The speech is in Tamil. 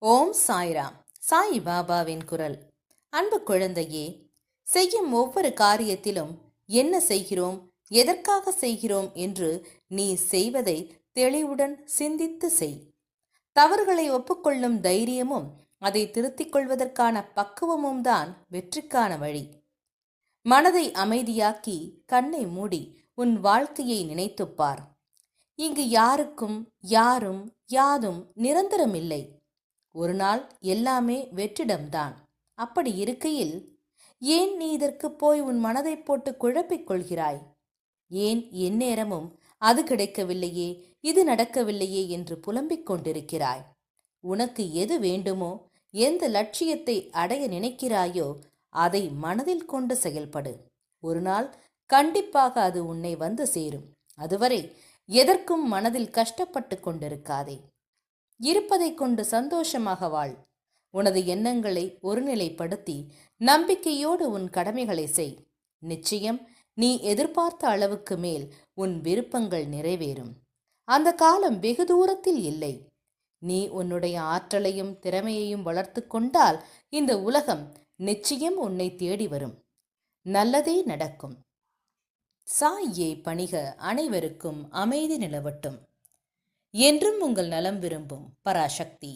ஓம் சாய்ராம். சாய் பாபாவின் குரல். அன்பு குழந்தையே, செய்யும் ஒவ்வொரு காரியத்திலும் என்ன செய்கிறோம், எதற்காக செய்கிறோம் என்று நீ செய்வதை தெளிவுடன் சிந்தித்து செய். தவறுகளை ஒப்புக்கொள்ளும் தைரியமும் அதை திருத்திக் கொள்வதற்கான பக்குவமும் தான் வெற்றிக்கான வழி. மனதை அமைதியாக்கி கண்ணை மூடி உன் வாழ்க்கையை நினைத்துப்பார். இங்கு யாருக்கும் யாரும் யாதும் நிரந்தரமில்லை. ஒரு நாள் எல்லாமே வெற்றிடம்தான். அப்படி இருக்கையில் ஏன் நீ இதற்கு போய் உன் மனதை போட்டு குழப்பிக் கொள்கிறாய்? ஏன் எந்நேரமும் அது கிடைக்கவில்லையே, இது நடக்கவில்லையே என்று புலம்பிக் கொண்டிருக்கிறாய்? உனக்கு எது வேண்டுமோ, எந்த லட்சியத்தை அடைய நினைக்கிறாயோ அதை மனதில் கொண்டு செயல்படு. ஒரு நாள் கண்டிப்பாக அது உன்னை வந்து சேரும். அதுவரை எதற்கும் மனதில் கஷ்டப்பட்டு கொண்டிருக்காதே. இருப்பதை கொண்டு சந்தோஷமாக வாழ். உனது எண்ணங்களை ஒருநிலைப்படுத்தி நம்பிக்கையோடு உன் கடமைகளை செய். நிச்சயம் நீ எதிர்பார்த்த அளவுக்கு மேல் உன் விருப்பங்கள் நிறைவேறும். அந்த காலம் வெகு தூரத்தில் இல்லை. நீ உன்னுடைய ஆற்றலையும் திறமையையும் வளர்த்து கொண்டால் இந்த உலகம் நிச்சயம் உன்னை தேடி வரும். நல்லதே நடக்கும். சாயை பணிக அனைவருக்கும் அமைதி நிலவட்டும். என்றும் உங்கள் நலம் விரும்பும் பராசக்தி.